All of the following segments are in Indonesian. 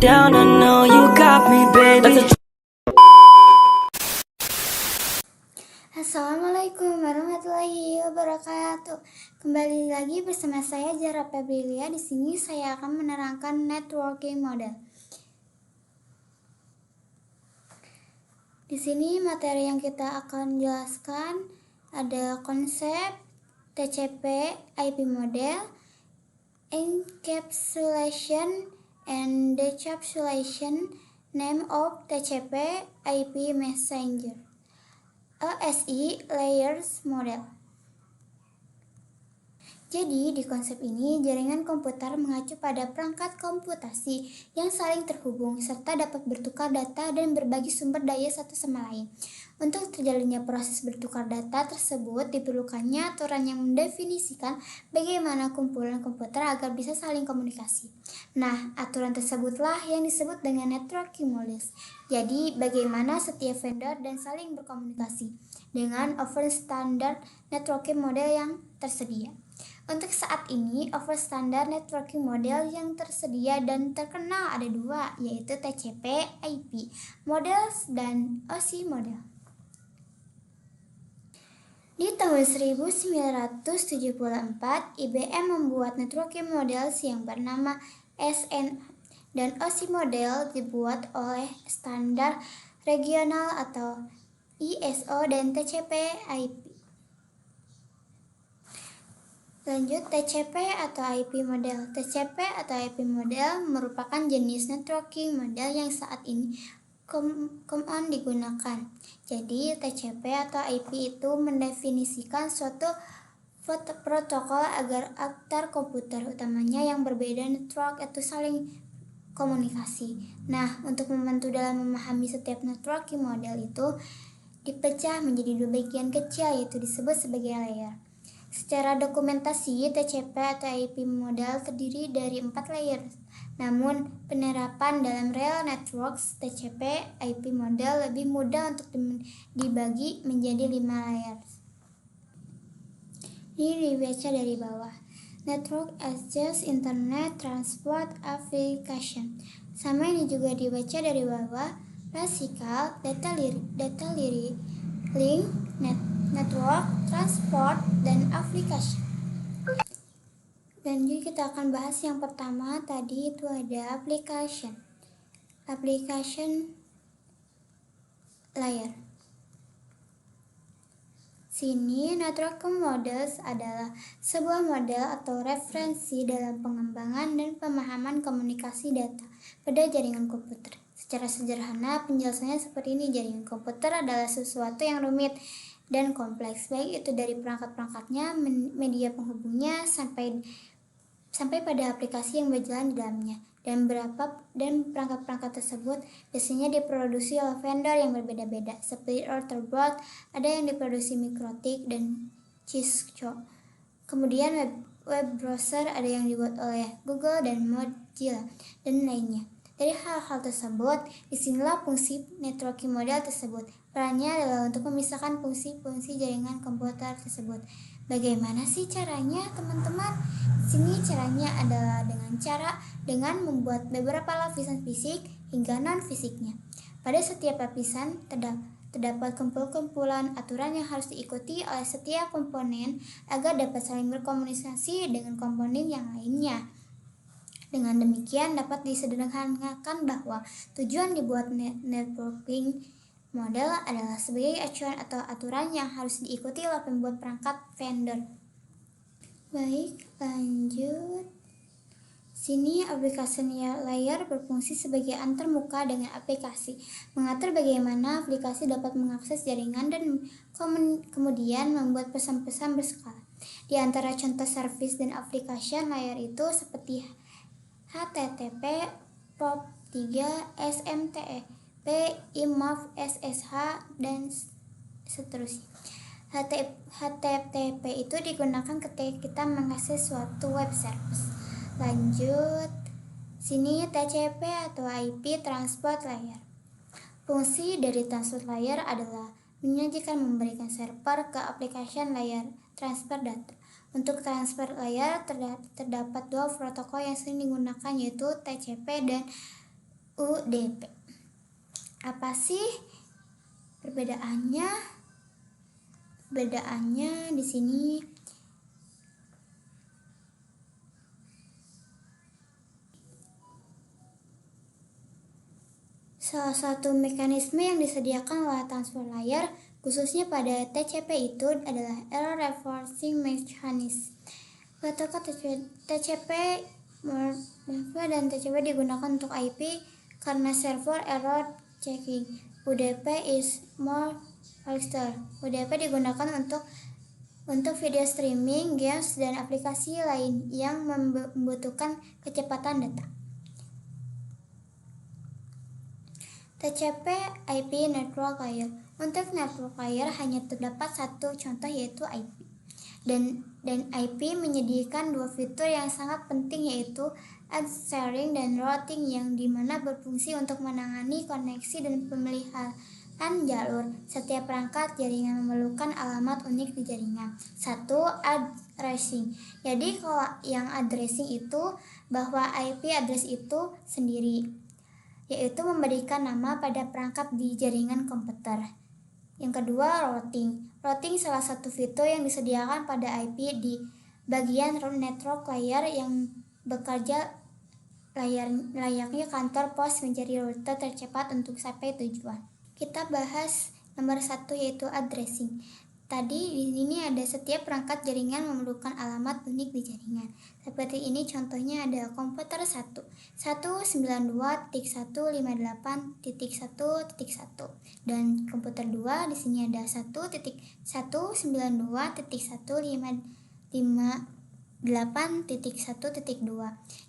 down, I know you got me, baby. Assalamualaikum warahmatullahi wabarakatuh. Kembali lagi bersama saya Zara Febrilia. Di sini saya akan menerangkan networking model. Di sini materi yang kita akan jelaskan ada konsep TCP/IP model, encapsulation and decapsulation, name of TCP/IP messenger, ASI layers model. Jadi, di konsep ini, jaringan komputer mengacu pada perangkat komputasi yang saling terhubung serta dapat bertukar data dan berbagi sumber daya satu sama lain. Untuk terjalinnya proses bertukar data tersebut, diperlukannya aturan yang mendefinisikan bagaimana kumpulan komputer agar bisa saling komunikasi. Nah, aturan tersebutlah yang disebut dengan networking models. Jadi, bagaimana setiap vendor dan saling berkomunikasi dengan over standard networking model yang tersedia. Untuk saat ini, over standard networking model yang tersedia dan terkenal ada dua, yaitu TCP/IP model dan OSI model. Di tahun 1974, IBM membuat networking models yang bernama SNA, dan OSI model dibuat oleh Standar Regional atau ISO dan TCP/IP. Lanjut, TCP atau IP model. TCP atau IP model merupakan jenis networking model yang saat ini common digunakan. Jadi, TCP atau IP itu mendefinisikan suatu protokol agar antar komputer utamanya yang berbeda network itu saling komunikasi. Nah, untuk membantu dalam memahami setiap networking model itu dipecah menjadi dua bagian kecil, yaitu disebut sebagai layer. Secara dokumentasi, TCP atau IP model terdiri dari 4 layer. Namun, penerapan dalam real networks TCP/IP model lebih mudah untuk dibagi menjadi 5 layer. Ini dibaca dari bawah. Network Access Internet Transport Application. Sama ini juga dibaca dari bawah. Classical Data Link Network, Transport, dan Application. Dan jadi kita akan bahas yang pertama tadi itu ada application layer. Sini networking models adalah sebuah model atau referensi dalam pengembangan dan pemahaman komunikasi data pada jaringan komputer. Secara sederhana penjelasannya seperti ini: jaringan komputer adalah sesuatu yang rumit dan kompleks, baik itu dari perangkat-perangkatnya, media penghubungnya, sampai pada aplikasi yang berjalan di dalamnya. Dan perangkat-perangkat tersebut biasanya diproduksi oleh vendor yang berbeda-beda, seperti Etherboard, ada yang diproduksi MikroTik dan Cisco. Kemudian web browser ada yang dibuat oleh Google dan Mozilla, dan lainnya. Dari hal-hal tersebut, disinilah fungsi networking model tersebut. Perannya adalah untuk memisahkan fungsi-fungsi jaringan komputer tersebut. Bagaimana sih caranya, teman-teman? Sini caranya adalah dengan membuat beberapa lapisan fisik hingga non-fisiknya. Pada setiap lapisan terdapat kumpulan aturan yang harus diikuti oleh setiap komponen agar dapat saling berkomunikasi dengan komponen yang lainnya. Dengan demikian dapat disederhanakan bahwa tujuan dibuat networking model adalah sebagai acuan atau aturan yang harus diikuti oleh pembuat perangkat vendor. Baik, lanjut. Sini application layer berfungsi sebagai antarmuka dengan aplikasi, mengatur bagaimana aplikasi dapat mengakses jaringan dan kemudian membuat pesan-pesan berskala. Di antara contoh service dan application layer itu seperti HTTP, POP3, SMTP, IMAP, SSH, dan seterusnya. HTTP itu digunakan ketika kita mengakses suatu web service. Lanjut, sini TCP atau IP transport layer. Fungsi dari transport layer adalah menyajikan memberikan server ke application layer transfer data. Untuk transfer layer terdapat dua protokol yang sering digunakan, yaitu TCP dan UDP. Apa sih perbedaannya? Perbedaannya di sini salah satu mekanisme yang disediakan oleh transfer layer khususnya pada TCP itu adalah error reversing mechanism. Protokol TCP dan TCP digunakan untuk IP karena server error checking. UDP is more faster. UDP digunakan untuk video streaming, games, dan aplikasi lain yang membutuhkan kecepatan data. TCP IP Network Layer. Untuk network layer hanya terdapat satu contoh yaitu IP. Dan IP menyediakan dua fitur yang sangat penting yaitu ad sharing dan routing yang dimana berfungsi untuk menangani koneksi dan pemeliharaan jalur. Setiap perangkat jaringan memerlukan alamat unik di jaringan. 1. Addressing. Jadi kalau yang addressing itu bahwa IP address itu sendiri, yaitu memberikan nama pada perangkat di jaringan komputer. Yang kedua, routing. Routing salah satu fitur yang disediakan pada IP di bagian network layer yang bekerja layaknya kantor pos mencari rute tercepat untuk sampai tujuan. Kita bahas nomor 1 yaitu addressing. Tadi di sini ada setiap perangkat jaringan memerlukan alamat unik di jaringan. Seperti ini contohnya ada komputer 1, 192.158.1.1 dan komputer 2 di sini ada 1.192.158.1.2.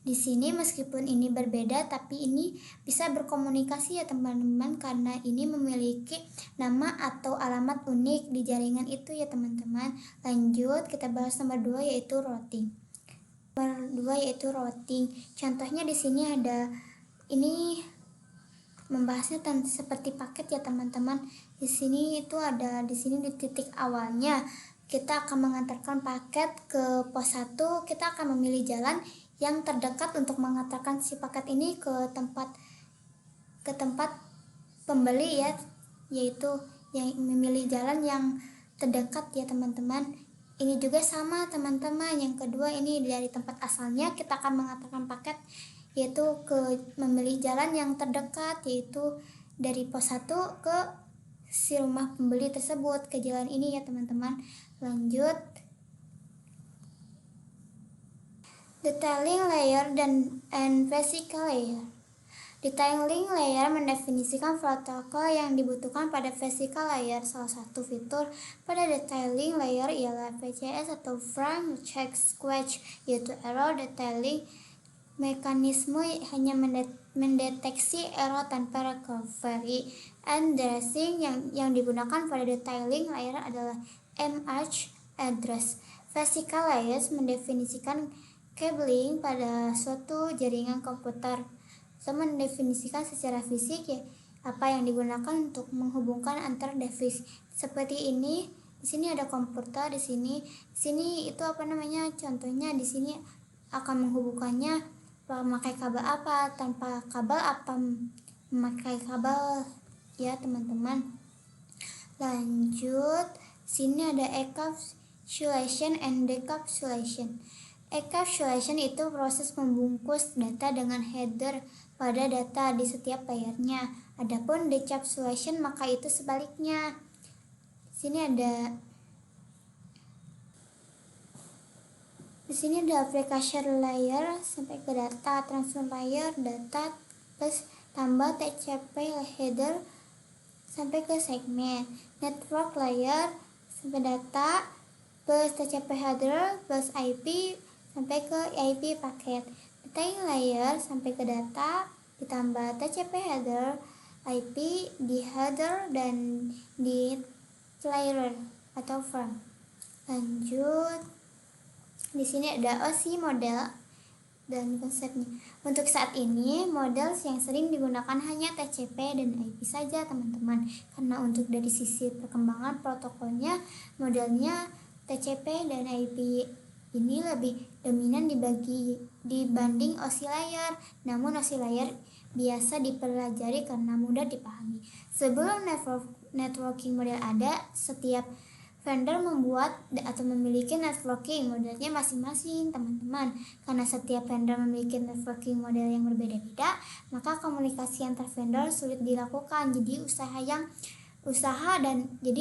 Di sini meskipun ini berbeda tapi ini bisa berkomunikasi ya teman-teman karena ini memiliki nama atau alamat unik di jaringan itu ya teman-teman. Lanjut kita bahas nomor 2 yaitu routing. Nomor 2 yaitu routing. Contohnya di sini ada ini membahasnya seperti paket ya teman-teman. Di sini itu ada di titik awalnya kita akan mengantarkan paket ke pos 1, kita akan memilih jalan yang terdekat untuk mengantarkan si paket ini ke tempat pembeli ya, yaitu yang memilih jalan yang terdekat ya teman-teman. Ini juga sama teman-teman. Yang kedua ini dari tempat asalnya kita akan mengantarkan paket yaitu ke memilih jalan yang terdekat yaitu dari pos 1 ke si rumah pembeli tersebut ke jalan ini ya teman-teman. Lanjut, detailing layer and physical layer. Detailing layer mendefinisikan protokol yang dibutuhkan pada physical layer. Salah satu fitur pada detailing layer ialah PCS atau frame check squash, yaitu error detailing. Mekanisme hanya mendeteksi error tanpa recovery. Addressing yang digunakan pada detailing layer adalah MH address. Physical layers mendefinisikan cabling pada suatu jaringan komputer. Saya mendefinisikan secara fisik ya apa yang digunakan untuk menghubungkan antar device. Seperti ini, di sini ada komputer, di sini itu contohnya di sini akan menghubungkannya memakai kabel apa, tanpa kabel apa, memakai kabel ya teman-teman. Lanjut, sini ada encapsulation and decapsulation. Encapsulation itu proses membungkus data dengan header pada data di setiap layernya. Adapun decapsulation maka itu sebaliknya. Di sini ada application layer sampai ke data, transfer layer, data plus tambah TCP header sampai ke segmen, network layer sampai data plus TCP header plus IP sampai ke IP paket, detailing layer sampai ke data ditambah TCP header, IP di header dan di layer atau frame. Lanjut, di sini ada OSI model dan konsepnya. Untuk saat ini, model yang sering digunakan hanya TCP dan IP saja teman-teman. Karena untuk dari sisi perkembangan protokolnya, modelnya TCP dan IP ini lebih dominan dibanding OSI layer. Namun OSI layer biasa dipelajari karena mudah dipahami. Sebelum networking model ada, setiap vendor membuat atau memiliki networking modelnya masing-masing, teman-teman. Karena setiap vendor memiliki networking model yang berbeda-beda, maka komunikasi antar vendor sulit dilakukan. Jadi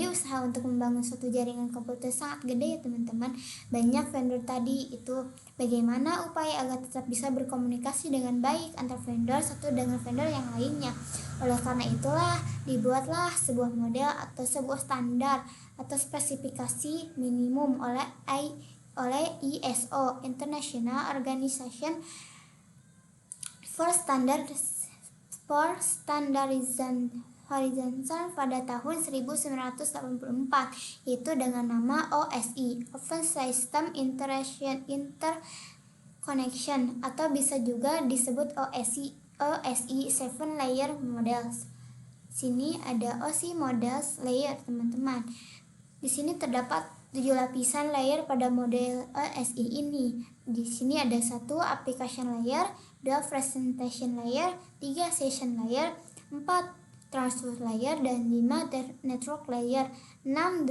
usaha untuk membangun suatu jaringan komputer sangat gede ya teman-teman. Banyak vendor tadi itu bagaimana upaya agar tetap bisa berkomunikasi dengan baik antar vendor satu dengan vendor yang lainnya. Oleh karena itulah dibuatlah sebuah model atau sebuah standar atau spesifikasi minimum oleh ISO, International Organization for Standardization Horizontal pada tahun 1984, yaitu dengan nama OSI, Open System Interconnection, atau bisa juga disebut OSI 7 Layer Models. Sini ada OSI Models Layer, teman-teman. Di sini terdapat 7 lapisan layer pada model OSI ini. Di sini ada 1 application layer, 2 presentation layer, 3 session layer, 4 transfer layer, dan 5 network layer, 6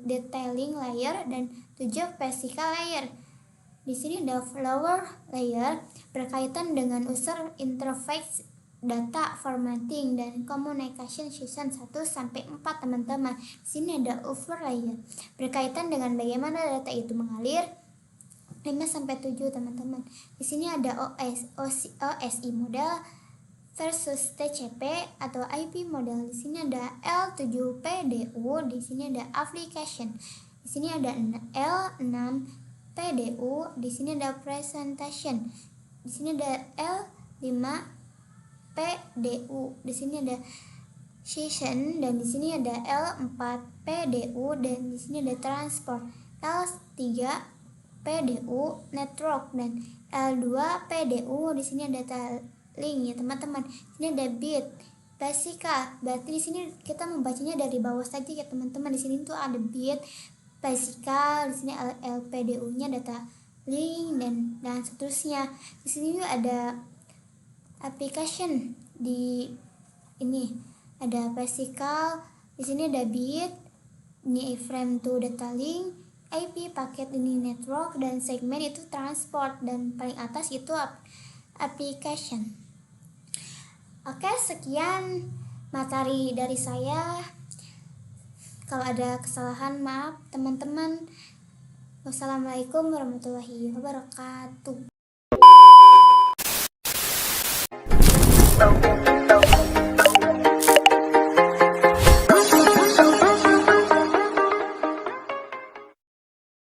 detailing layer, dan 7 physical layer. Di sini ada flower layer berkaitan dengan user interface, data formatting, dan communication session 1 sampai 4, teman-teman. Di sini ada over layer berkaitan dengan bagaimana data itu mengalir, 5 sampai 7, teman-teman. Di sini ada OSI model versus TCP atau IP model. Di sini ada L7PDU, di sini ada application. Di sini ada L6PDU, di sini ada presentation. Di sini ada L5PDU, di sini ada session, dan di sini ada L4PDU, dan di sini ada transport. L3PDU network, dan L2PDU, di sini ada link ya teman-teman. Ini ada bit physical, berarti di sini kita membacanya dari bawah saja ya teman-teman. Di sini tuh ada bit physical, di sini LPDU-nya data link, dan seterusnya. Di sini juga ada application, di ini ada physical, di sini ada bit, ini frame to data link, IP paket ini network, dan segmen itu transport, dan paling atas itu application. Oke, sekian materi dari saya. Kalau ada kesalahan maaf teman-teman. Wassalamualaikum warahmatullahi wabarakatuh.